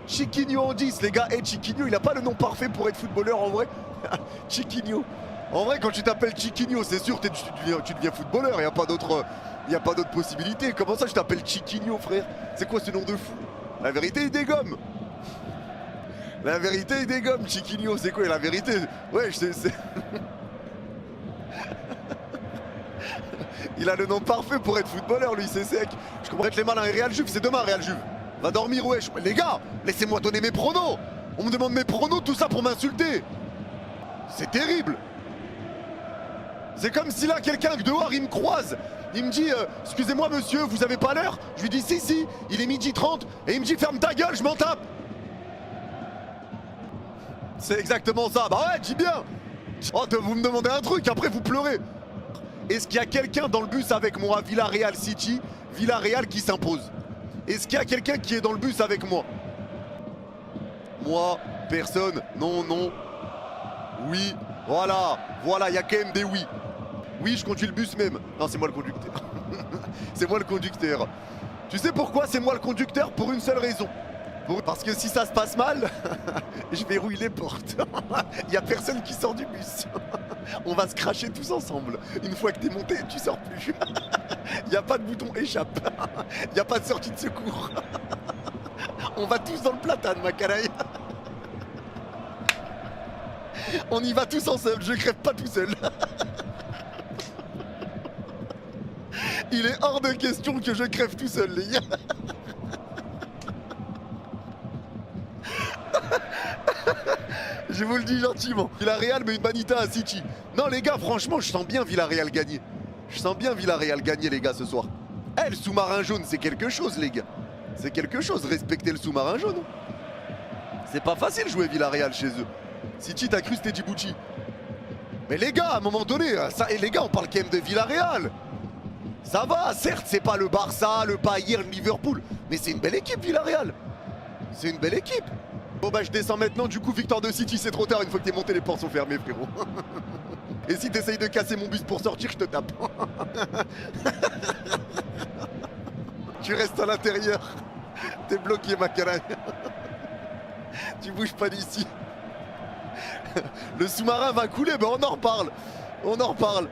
Chiquinho en 10, les gars. Chiquinho, il a pas le nom parfait pour être footballeur en vrai. Chiquinho. En vrai, quand tu t'appelles Chiquinho, c'est sûr tu deviens footballeur. Y a pas d'autre possibilité. Comment ça, je t'appelle Chiquinho, frère? C'est quoi ce nom de fou? La vérité, il dégomme. La vérité, il dégomme. Chiquinho, c'est quoi la vérité? Ouais, je sais. Il a le nom parfait pour être footballeur, lui, c'est sec. Je comprends que les malins et Real Juve, c'est demain, Real Juve. Va dormir, wesh. Les gars, laissez-moi donner mes pronos. On me demande mes pronos, tout ça pour m'insulter. C'est terrible. C'est comme si là, quelqu'un dehors, il me croise. Il me dit, excusez-moi monsieur, vous avez pas l'heure? Je lui dis, si, il est 12h30. Et il me dit, ferme ta gueule, je m'en tape. C'est exactement ça. Bah ouais, dis bien. Oh, vous me demandez un truc, après vous pleurez. Est-ce qu'il y a quelqu'un dans le bus avec moi à Villarreal City? Villarreal qui s'impose. Est-ce qu'il y a quelqu'un qui est dans le bus avec moi? Moi, personne. Non. Oui, voilà, il y a quand même des oui. Oui, je conduis le bus même. Non, c'est moi le conducteur. C'est moi le conducteur. Tu sais pourquoi c'est moi le conducteur? Pour une seule raison. Parce que si ça se passe mal, je verrouille les portes. Il n'y a personne qui sort du bus. On va se cracher tous ensemble. Une fois que t'es monté, tu sors plus. Il n'y a pas de bouton échappe. Il n'y a pas de sortie de secours. On va tous dans le platane, ma canaille. On y va tous ensemble, je crève pas tout seul. Il est hors de question que je crève tout seul, les gars. Je vous le dis gentiment. Villarreal met une manita à City. Non les gars, franchement, je sens bien Villarreal gagner. Je sens bien Villarreal gagner, les gars, ce soir. Eh, le sous-marin jaune, c'est quelque chose, les gars. C'est quelque chose, respectez le sous-marin jaune. C'est pas facile jouer Villarreal chez eux. City, t'as cru c'était Djibouti. Mais les gars, à un moment donné, ça, et les gars, on parle quand même de Villarreal. Ça va, certes, c'est pas le Barça, le Bayern, le Liverpool. Mais c'est une belle équipe, Villarreal. C'est une belle équipe. Bon bah je descends maintenant, du coup victoire de City, c'est trop tard, une fois que t'es monté les portes sont fermées, frérot. Et si t'essayes de casser mon bus pour sortir, je te tape. Tu restes à l'intérieur. T'es bloqué, ma canaille. Tu bouges pas d'ici. Le sous-marin va couler, ben on en reparle. On en reparle.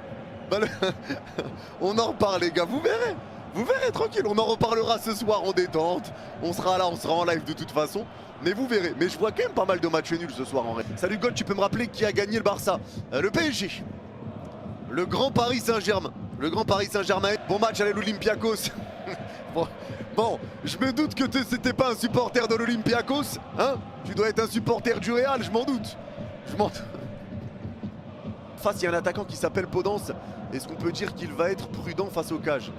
On en reparle, les gars, vous verrez. Vous verrez, tranquille, on en reparlera ce soir en détente. On sera là, on sera en live de toute façon. Mais vous verrez, mais je vois quand même pas mal de matchs nuls ce soir en vrai. Salut God, tu peux me rappeler qui a gagné le Barça? Le PSG. Le grand Paris Saint-Germain. Le grand Paris Saint-Germain. Bon match à l'Olympiakos. Bon, je me doute que c'était pas un supporter de l'Olympiakos. Hein? Tu dois être un supporter du Real, je m'en doute. Face, il y a un attaquant qui s'appelle Podence. Est-ce qu'on peut dire qu'il va être prudent face aux cages?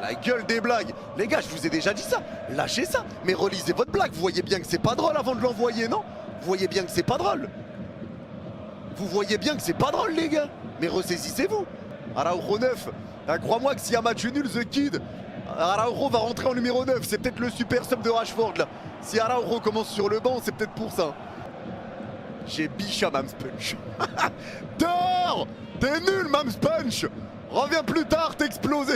La gueule des blagues. Les gars, je vous ai déjà dit ça. Lâchez ça. Mais relisez votre blague. Vous voyez bien que c'est pas drôle avant de l'envoyer, non? Vous voyez bien que c'est pas drôle. Vous voyez bien que c'est pas drôle, les gars. Mais ressaisissez-vous. Araujo 9. Crois-moi que s'il y a match nul, The Kid, Araujo va rentrer en numéro 9. C'est peut-être le super sub de Rashford, là. Si Araujo commence sur le banc, c'est peut-être pour ça. J'ai bicha Mams Punch. Dehors! T'es nul, Mams Punch! Reviens plus tard, t'es explosé.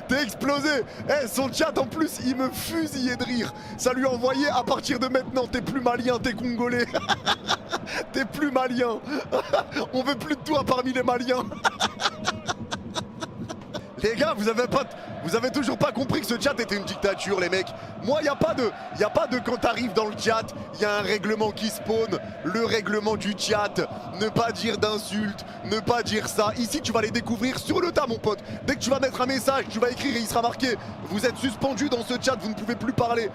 T'es explosé. Eh, son chat en plus, il me fusillait de rire. Ça lui envoyait à partir de maintenant, t'es plus malien, t'es congolais. T'es plus malien. On veut plus de toi parmi les maliens. Les gars, vous avez toujours pas compris que ce chat était une dictature, les mecs. Moi, y a pas de quand t'arrives dans le chat, il y a un règlement qui spawn, le règlement du chat, ne pas dire d'insultes, ne pas dire ça. Ici, tu vas les découvrir sur le tas, mon pote. Dès que tu vas mettre un message, tu vas écrire et il sera marqué. Vous êtes suspendu dans ce chat, vous ne pouvez plus parler.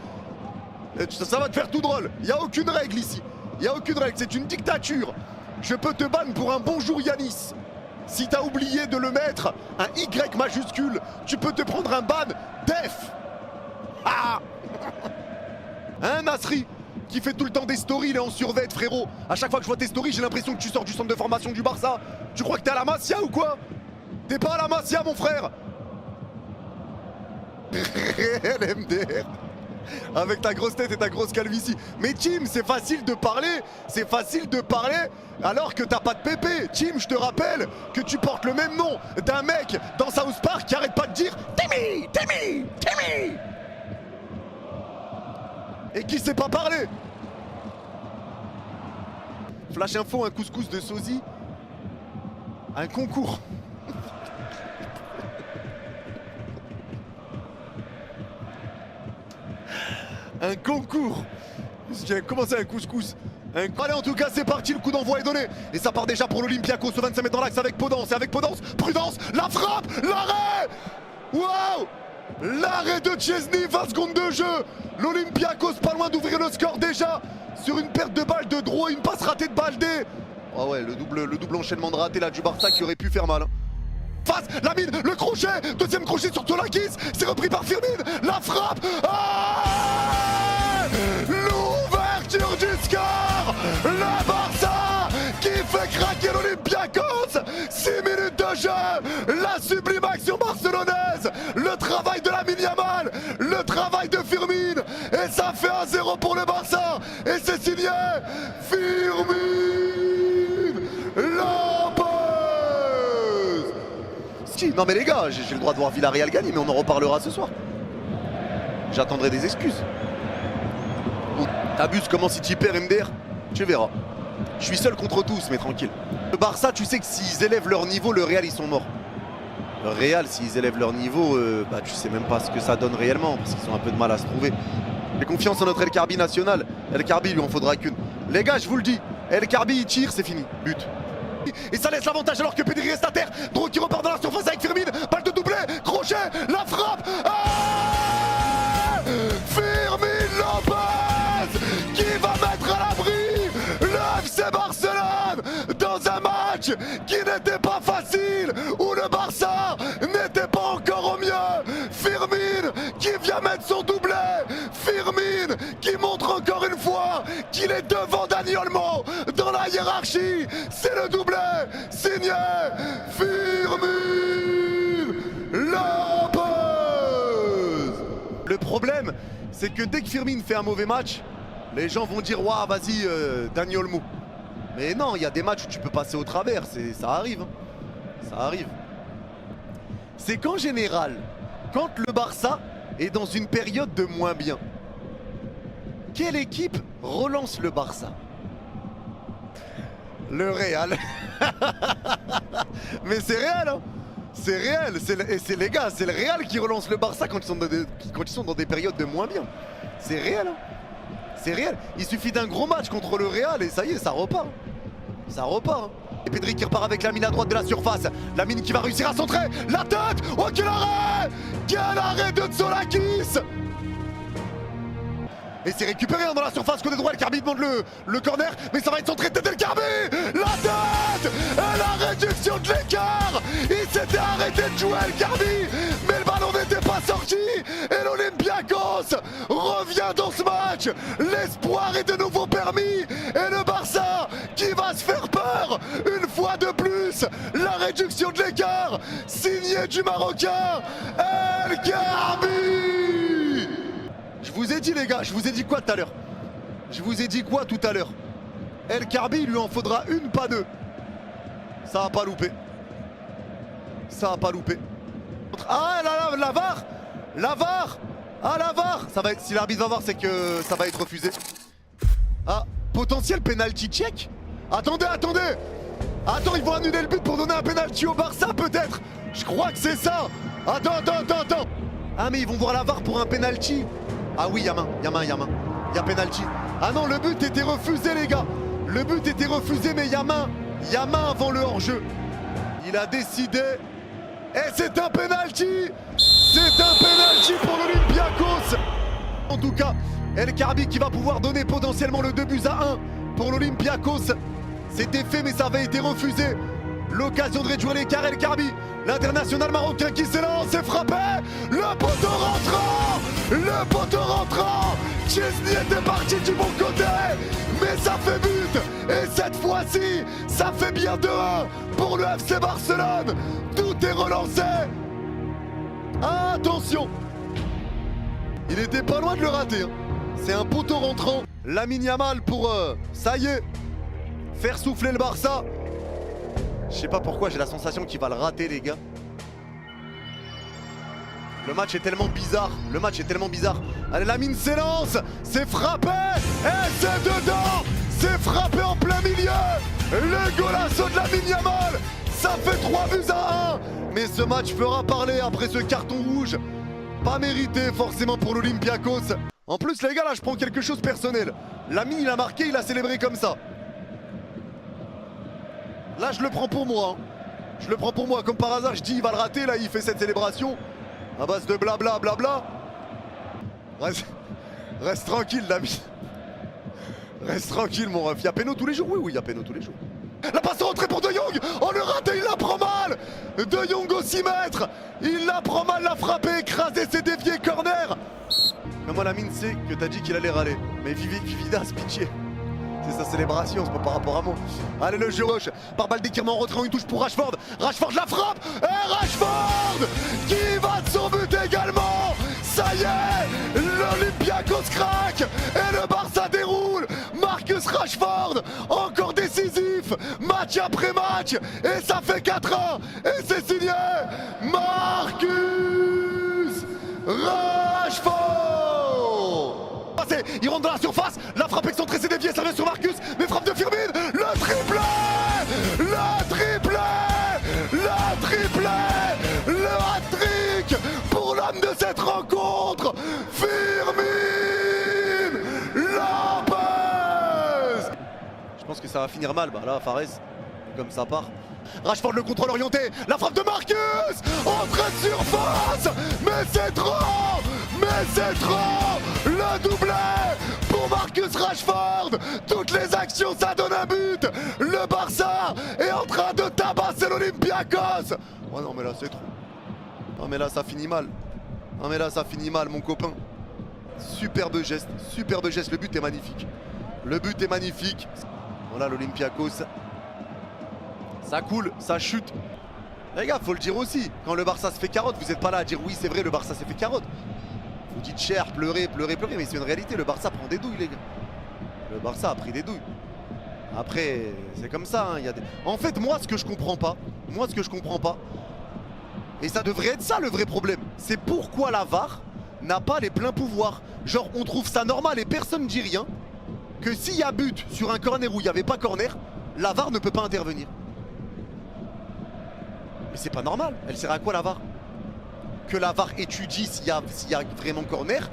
Ça va te faire tout drôle. Il y a aucune règle ici. Il y a aucune règle, c'est une dictature. Je peux te ban pour un bonjour Yanis. Si t'as oublié de le mettre, un Y majuscule, tu peux te prendre un ban def. Ah. Hein, Nasri, qui fait tout le temps des stories, il est en survêt, frérot. À chaque fois que je vois tes stories, j'ai l'impression que tu sors du centre de formation du Barça. Tu crois que t'es à la Masia ou quoi? T'es pas à la Masia, mon frère. LMDR. Avec ta grosse tête et ta grosse calvitie. Mais Tim, c'est facile de parler. C'est facile de parler alors que t'as pas de pépé. Tim, je te rappelle que tu portes le même nom d'un mec dans South Park qui arrête pas de dire Timmy, Timmy, Timmy. Et qui sait pas parler. Flash info, un couscous de sosie. Un concours. Un concours. Comment ça un couscous? Allez, en tout cas c'est parti, le coup d'envoi est donné. Et ça part déjà pour l'Olympiakos au 25 mètres dans l'axe avec Podence. Et avec Podence, Prudence, la frappe, l'arrêt. Waouh. L'arrêt de Szczesny, 20 secondes de jeu. L'Olympiakos pas loin d'ouvrir le score déjà. Sur une perte de balle de Dro, une passe ratée de Baldé. Oh ouais, le double enchaînement de raté là du Barça qui aurait pu faire mal. Face, Lamine, le crochet, deuxième crochet sur Tolakis, c'est repris par Firmin, la frappe. Ah, l'ouverture du score, le Barça qui fait craquer l'Olympiakos. 6 minutes de jeu, la sublime action barcelonaise, le travail de Lamine Yamal, le travail de Firmin, et ça fait 1-0 pour le Barça, et c'est signé Firmin Lopez. Non mais les gars, j'ai le droit de voir Villarreal gagner, mais on en reparlera ce soir. J'attendrai des excuses. T'abuses comment si tu perds MDR? Tu verras. Je suis seul contre tous, mais tranquille. Le Barça, tu sais que s'ils élèvent leur niveau, le Real ils sont morts. Le Real, s'ils élèvent leur niveau, bah tu sais même pas ce que ça donne réellement, parce qu'ils ont un peu de mal à se trouver. J'ai confiance en notre El Karbi national. El Karbi, lui en faudra qu'une. Les gars, je vous le dis, El Karbi il tire, c'est fini. But. Et ça laisse l'avantage alors que Pedri reste à terre. Dro qui repart dans la surface avec Firmin. Balle de doublé, crochet, la frappe. Ah, Firmin Lopez qui va mettre à l'abri le FC Barcelone dans un match qui n'était pas facile, où le Barça n'était pas encore au mieux. Firmin qui vient mettre son doublé. Firmin qui montre encore une fois qu'il est devant Dani Olmo dans la hiérarchie. C'est le doublé signé Firmin Lopez. Le problème, c'est que dès que Firmin fait un mauvais match, les gens vont dire waouh, vas-y, Dani Olmo. Mais non, il y a des matchs où tu peux passer au travers, ça arrive. Hein. Ça arrive. C'est qu'en général, quand le Barça est dans une période de moins bien, quelle équipe relance le Barça? Le Real. Mais c'est réel, hein. C'est réel. Et c'est les gars, c'est le Real qui relance le Barça quand ils sont dans des périodes de moins bien. C'est réel, hein. C'est réel. Il suffit d'un gros match contre le Real et ça y est, ça repart. Ça repart. Hein. Et Pedri qui repart avec Lamine à droite de la surface. Lamine qui va réussir à centrer. La tête. Oh, quel arrêt! Quel arrêt de Tsolakis! Et c'est récupéré dans la surface côté droit. El Karbi demande le corner, mais ça va être centré de tête El Karbi. La tête et la réduction de l'écart. Il s'était arrêté de jouer El Karbi, mais le ballon n'était pas sorti. Et l'Olympiakos revient dans ce match. L'espoir est de nouveau permis. Et le Barça qui va se faire peur une fois de plus. La réduction de l'écart signée du Marocain El Karbi. Je vous ai dit les gars, je vous ai dit quoi tout à l'heure? Je vous ai dit quoi tout à l'heure? El Karbi, il lui en faudra une, pas deux. Ça a pas loupé. Ça a pas loupé. Ah la VAR. La VAR. Ah la VAR. Ça va être, si l'arbitre va voir, c'est que ça va être refusé. Ah, potentiel penalty check. Attendez. Attends, ils vont annuler le but pour donner un penalty au Barça peut-être. Je crois que c'est ça. Attends. Ah mais ils vont voir la VAR pour un penalty. Ah oui, y'a main. Y'a penalty. Ah non, le but était refusé les gars. Le but était refusé mais y'a main. Y'a main avant le hors-jeu. Il a décidé. Et c'est un penalty. C'est un penalty pour l'Olympiakos. En tout cas, El Karbi qui va pouvoir donner potentiellement le 2-1 pour l'Olympiakos. C'était fait mais ça avait été refusé. L'occasion de réduire l'écart. El Karbi, l'international marocain qui s'élance et frappé. Le poteau rentrant. Szczesny était parti du bon côté, mais ça fait but. Et cette fois-ci, ça fait bien 2-1 pour le FC Barcelone. Tout est relancé. Attention, il était pas loin de le rater. Hein. C'est un poteau rentrant. Lamine Yamal pour, ça y est, faire souffler le Barça. Je sais pas pourquoi, j'ai la sensation qu'il va le rater les gars. Le match est tellement bizarre, le match est tellement bizarre. Allez, Lamine s'élance, c'est frappé, et c'est dedans, c'est frappé en plein milieu. Le golasso de Lamine Yamal, ça fait 3-1. Mais ce match fera parler après ce carton rouge. Pas mérité forcément pour l'Olympiakos. En plus les gars, là je prends quelque chose personnel. Lamine il a marqué, il a célébré comme ça. Là je le prends pour moi. Je le prends pour moi, comme par hasard je dis il va le rater, là il fait cette célébration. À base de blabla blabla. Reste tranquille Lamine. Reste tranquille mon ref. Il y a péno tous les jours, oui il y a péno tous les jours. La passe rentrée pour De Jong. Oh le raté, il la prend mal. De Jong au 6 mètres. Il la prend mal, la frappé, écrasé, c'est dévié, corner. Mais moi Lamine sait que t'as dit qu'il allait râler. Mais Vividas, pitié. C'est sa célébration, c'est pas par rapport à moi. Allez le jeu gauche, par balle d'équirement, rentré en une touche pour Rashford. Rashford la frappe. Et Rashford qui va de son but également. Ça y est, l'Olympiakos craque et le Barça déroule. Marcus Rashford, encore décisif, match après match, et ça fait 4-1, et c'est signé Marcus Rashford. Il rentre dans la surface, la frappe excentrée, c'est dévié, ça vient sur Marcus, mais frappe de Firmine, le triplé, le hat-trick pour l'homme de cette rencontre, Firmine Lopez. Je pense que ça va finir mal, bah là Fares, comme ça part. Rashford le contrôle orienté, la frappe de Marcus, entrée de surface, mais c'est trop, le doublé pour Marcus Rashford, toutes les actions ça donne un but, le Barça est en train de tabasser l'Olympiakos. Oh non mais là c'est trop, non mais là ça finit mal, non mais là ça finit mal mon copain. Superbe geste, le but est magnifique, Voilà l'Olympiakos, ça coule, ça chute. Les gars, faut le dire aussi, quand le Barça se fait carotte, vous n'êtes pas là à dire oui c'est vrai le Barça s'est fait carotte. Vous dites cher, pleurez, mais c'est une réalité, le Barça prend des douilles les gars. Le Barça a pris des douilles. Après, c'est comme ça, hein, En fait, moi ce que je comprends pas, et ça devrait être ça le vrai problème, c'est pourquoi la VAR n'a pas les pleins pouvoirs. Genre on trouve ça normal et personne ne dit rien, que s'il y a but sur un corner où il n'y avait pas corner, la VAR ne peut pas intervenir. Mais c'est pas normal, elle sert à quoi la VAR? Que la VAR étudie s'il y a vraiment corner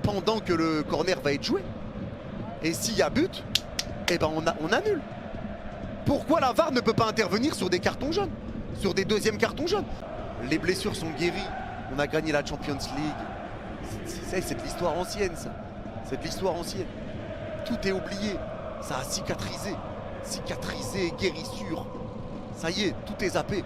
pendant que le corner va être joué. Et s'il y a but, eh ben on annule. Pourquoi la VAR ne peut pas intervenir sur des cartons jaunes, sur des deuxièmes cartons jaunes? Les blessures sont guéries, on a gagné la Champions League. C'est de l'histoire ancienne ça, c'est de l'histoire ancienne. Tout est oublié, ça a cicatrisé, guérissure. Ça y est, tout est zappé.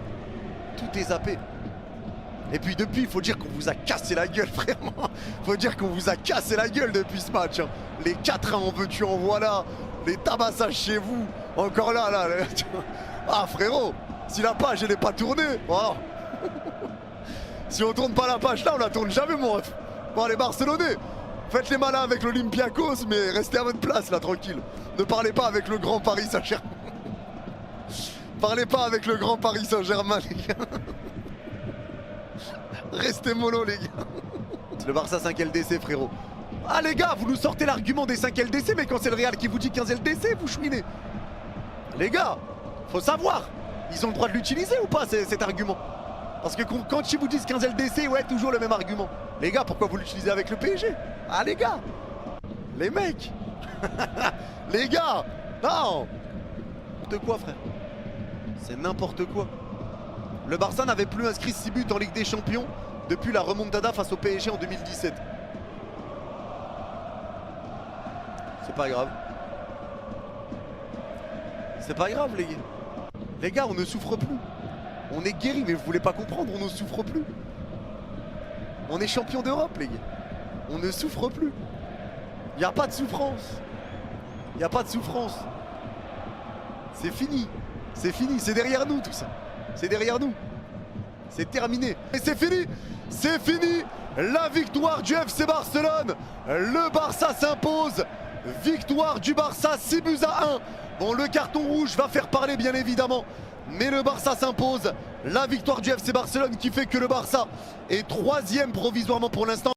Et puis depuis, il faut dire qu'on vous a cassé la gueule, vraiment. Faut dire qu'on vous a cassé la gueule depuis ce match. Hein. Les 4-1 en veux-tu, en voilà. Les tabassages chez vous. Encore là. Ah frérot, si la page elle n'est pas tournée. Oh. Si on tourne pas la page là, on la tourne jamais mon ref. Bon les Barcelonais, faites les malins avec l'Olympiakos, mais restez à votre place là, tranquille. Ne parlez pas avec le grand Paris Saint-Germain. Parlez pas avec le grand Paris Saint-Germain les gars. Restez mollo les gars. Le Barça 5 LDC frérot. Ah les gars, vous nous sortez l'argument des 5 LDC, mais quand c'est le Real qui vous dit 15 LDC, vous chouinez. Les gars, faut savoir, ils ont le droit de l'utiliser ou pas cet argument? Parce que quand ils vous disent 15 LDC, ouais, toujours le même argument. Les gars, pourquoi vous l'utilisez avec le PSG? Ah les gars, les mecs. Les gars, non. N'importe quoi frère. C'est n'importe quoi. Le Barça n'avait plus inscrit 6 buts en Ligue des Champions depuis la remontada face au PSG en 2017. C'est pas grave. C'est pas grave les gars. Les gars, on ne souffre plus. On est guéri, mais vous voulez pas comprendre, on ne souffre plus. On est champion d'Europe les gars. On ne souffre plus. Il n'y a pas de souffrance. Il n'y a pas de souffrance. C'est fini. C'est fini, c'est derrière nous tout ça. C'est derrière nous. C'est terminé. Et c'est fini. C'est fini. La victoire du FC Barcelone. Le Barça s'impose. Victoire du Barça, 6-1. Bon, le carton rouge va faire parler bien évidemment. Mais le Barça s'impose La victoire du FC Barcelone qui fait que le Barça est troisième provisoirement pour l'instant.